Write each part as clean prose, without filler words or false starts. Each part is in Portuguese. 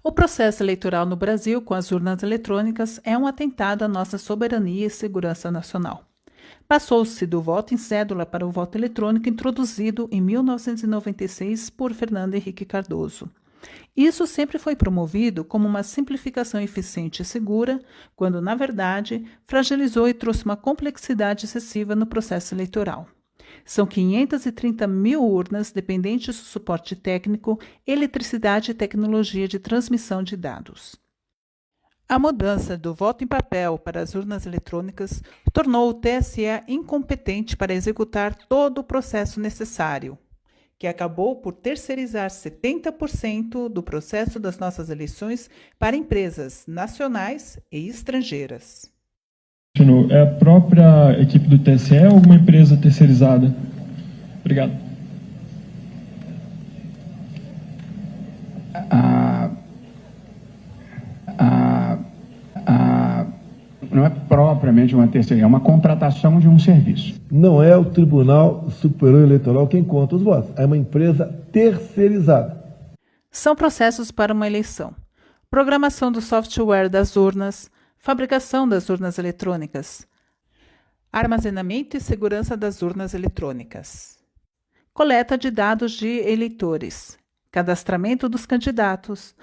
O processo eleitoral no Brasil com as urnas eletrônicas é um atentado à nossa soberania e segurança nacional. Passou-se do voto em cédula para o voto eletrônico introduzido em 1996 por Fernando Henrique Cardoso. Isso sempre foi promovido como uma simplificação eficiente e segura, quando, na verdade, fragilizou e trouxe uma complexidade excessiva no processo eleitoral. São 530 mil urnas dependentes do suporte técnico, eletricidade e tecnologia de transmissão de dados. A mudança do voto em papel para as urnas eletrônicas tornou o TSE incompetente para executar todo o processo necessário, que acabou por terceirizar 70% do processo das nossas eleições para empresas nacionais e estrangeiras. É a própria equipe do TSE ou alguma empresa terceirizada? Obrigado. Não é propriamente uma terceira, é uma contratação de um serviço. Não é o Tribunal Superior Eleitoral quem conta os votos, é uma empresa terceirizada. São processos para uma eleição: programação do software das urnas, fabricação das urnas eletrônicas, armazenamento e segurança das urnas eletrônicas, coleta de dados de eleitores, cadastramento dos candidatos,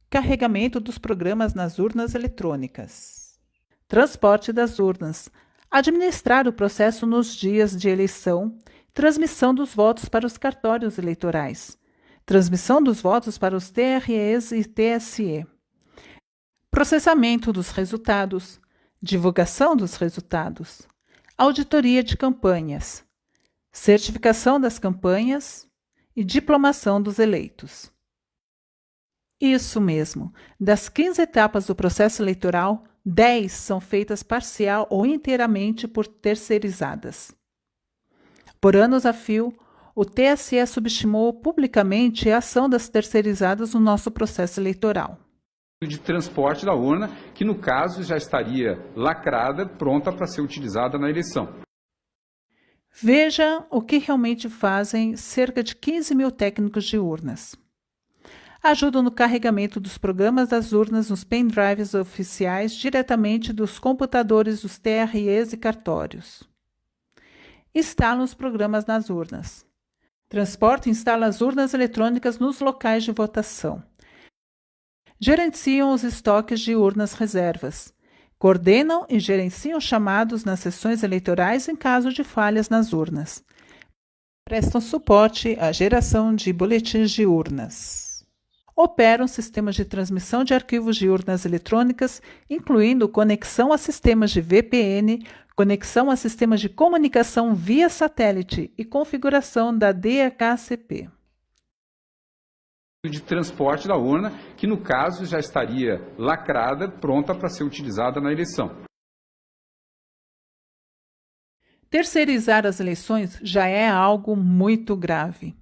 carregamento dos programas nas urnas eletrônicas, transporte das urnas, administrar o processo nos dias de eleição, transmissão dos votos para os cartórios eleitorais, transmissão dos votos para os TREs e TSE, processamento dos resultados, divulgação dos resultados, auditoria de campanhas, certificação das campanhas e diplomação dos eleitos. Isso mesmo, das 15 etapas do processo eleitoral, 10 são feitas parcial ou inteiramente por terceirizadas. Por anos a fio, o TSE subestimou publicamente a ação das terceirizadas no nosso processo eleitoral. De transporte da urna, que no caso já estaria lacrada, pronta para ser utilizada na eleição. Veja o que realmente fazem cerca de 15 mil técnicos de urnas. Ajudam no carregamento dos programas das urnas nos pendrives oficiais diretamente dos computadores dos TREs e cartórios. Instalam os programas nas urnas. Transportam e instalam as urnas eletrônicas nos locais de votação. Gerenciam os estoques de urnas reservas. Coordenam e gerenciam chamados nas sessões eleitorais em caso de falhas nas urnas. Prestam suporte à geração de boletins de urnas. Operam sistemas de transmissão de arquivos de urnas eletrônicas, incluindo conexão a sistemas de VPN, conexão a sistemas de comunicação via satélite e configuração da DHCP. De transporte da urna, que no caso já estaria lacrada, pronta para ser utilizada na eleição. Terceirizar as eleições já é algo muito grave.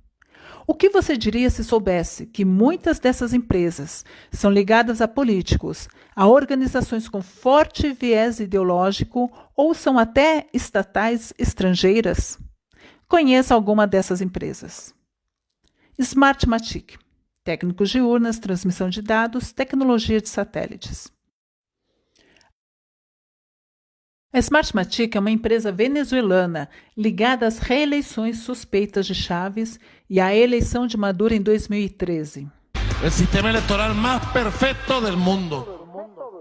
O que você diria se soubesse que muitas dessas empresas são ligadas a políticos, a organizações com forte viés ideológico ou são até estatais estrangeiras? Conheça alguma dessas empresas. Smartmatic, técnicos de urnas, transmissão de dados, tecnologia de satélites. A Smartmatic é uma empresa venezuelana ligada às reeleições suspeitas de Chávez e à eleição de Maduro em 2013. O sistema eleitoral mais perfeito do mundo.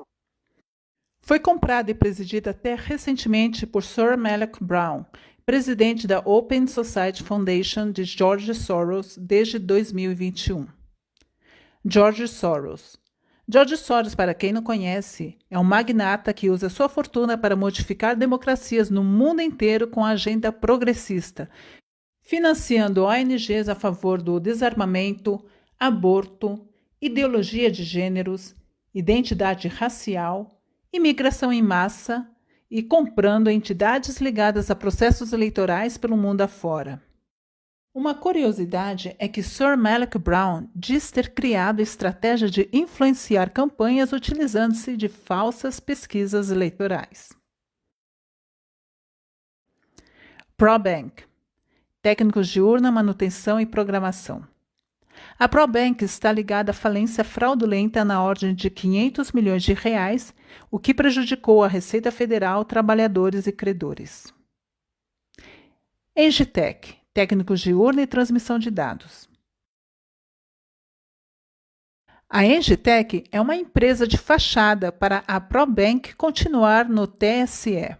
Foi comprada e presidida até recentemente por Sir Malloch Brown, presidente da Open Society Foundation de George Soros desde 2021. George Soros. George Soros, para quem não conhece, é um magnata que usa sua fortuna para modificar democracias no mundo inteiro com a agenda progressista, financiando ONGs a favor do desarmamento, aborto, ideologia de gêneros, identidade racial, imigração em massa e comprando entidades ligadas a processos eleitorais pelo mundo afora. Uma curiosidade é que Sir Malloch Brown diz ter criado a estratégia de influenciar campanhas utilizando-se de falsas pesquisas eleitorais. ProBank, técnicos de urna, manutenção e programação. A Probank está ligada à falência fraudulenta na ordem de R$500 milhões, o que prejudicou a Receita Federal, trabalhadores e credores. Engitec, técnicos de urna e transmissão de dados. A Engitec é uma empresa de fachada para a Probank continuar no TSE.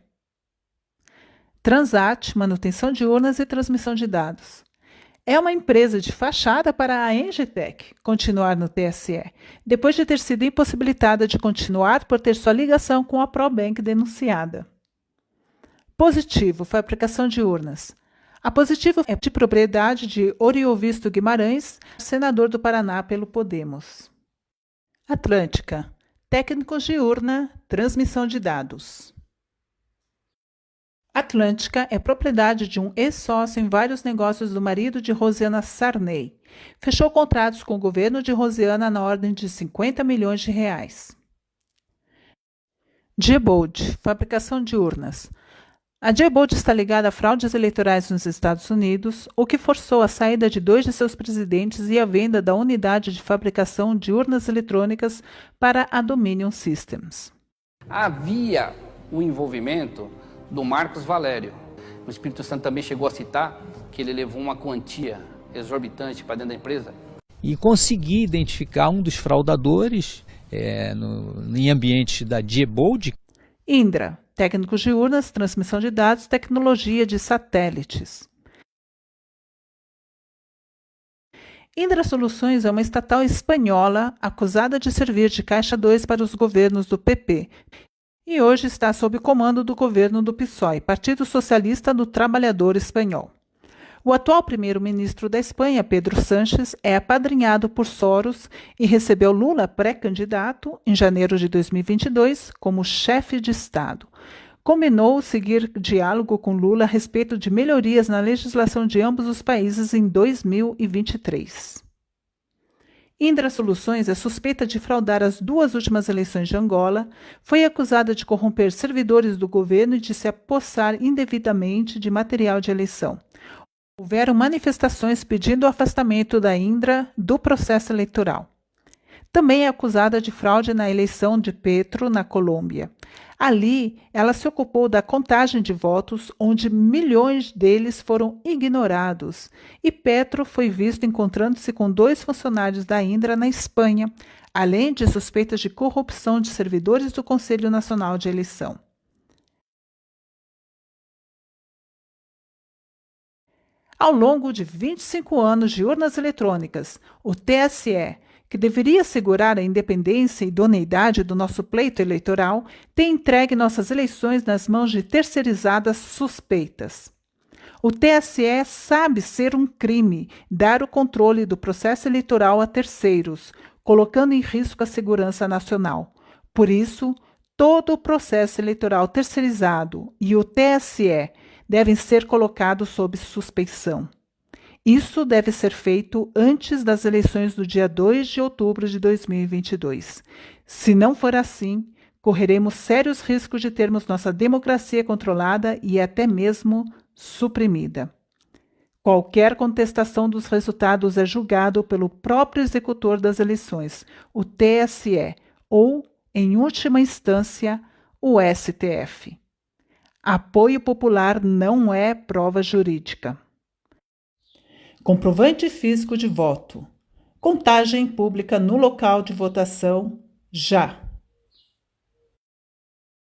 Transat, manutenção de urnas e transmissão de dados. É uma empresa de fachada para a Engitec continuar no TSE, depois de ter sido impossibilitada de continuar por ter sua ligação com a Probank denunciada. Positivo, fabricação de urnas. A Positivo é de propriedade de Oriovisto Guimarães, senador do Paraná pelo Podemos. Atlântica, técnicos de urna, transmissão de dados. Atlântica é propriedade de um ex-sócio em vários negócios do marido de Rosiana Sarney. Fechou contratos com o governo de Rosiana na ordem de R$50 milhões. Diebold, fabricação de urnas. A Diebold está ligada a fraudes eleitorais nos Estados Unidos, o que forçou a saída de 2 de seus presidentes e a venda da unidade de fabricação de urnas eletrônicas para a Dominion Systems. Havia o envolvimento do Marcos Valério. O Espírito Santo também chegou a citar que ele levou uma quantia exorbitante para dentro da empresa. E consegui identificar um dos fraudadores em ambiente da Diebold. Indra, técnicos de urnas, transmissão de dados, tecnologia de satélites. Indra Soluções é uma estatal espanhola acusada de servir de caixa 2 para os governos do PP e hoje está sob o comando do governo do PSOE, Partido Socialista do Trabalhador Espanhol. O atual primeiro-ministro da Espanha, Pedro Sánchez, é apadrinhado por Soros e recebeu Lula, pré-candidato, em janeiro de 2022, como chefe de Estado. Combinou seguir diálogo com Lula a respeito de melhorias na legislação de ambos os países em 2023. Indra Soluções é suspeita de fraudar as 2 últimas eleições de Angola, foi acusada de corromper servidores do governo e de se apossar indevidamente de material de eleição. Houveram manifestações pedindo o afastamento da Indra do processo eleitoral. Também é acusada de fraude na eleição de Petro, na Colômbia. Ali, ela se ocupou da contagem de votos, onde milhões deles foram ignorados, e Petro foi visto encontrando-se com 2 funcionários da Indra na Espanha, além de suspeitas de corrupção de servidores do Conselho Nacional de Eleição. Ao longo de 25 anos de urnas eletrônicas, o TSE, que deveria assegurar a independência e idoneidade do nosso pleito eleitoral, tem entregue nossas eleições nas mãos de terceirizadas suspeitas. O TSE sabe ser um crime dar o controle do processo eleitoral a terceiros, colocando em risco a segurança nacional. Por isso, todo o processo eleitoral terceirizado e o TSE devem ser colocados sob suspeição. Isso deve ser feito antes das eleições do dia 2 de outubro de 2022. Se não for assim, correremos sérios riscos de termos nossa democracia controlada e até mesmo suprimida. Qualquer contestação dos resultados é julgado pelo próprio executor das eleições, o TSE, ou, em última instância, o STF. Apoio popular não é prova jurídica. Comprovante físico de voto. Contagem pública no local de votação, já.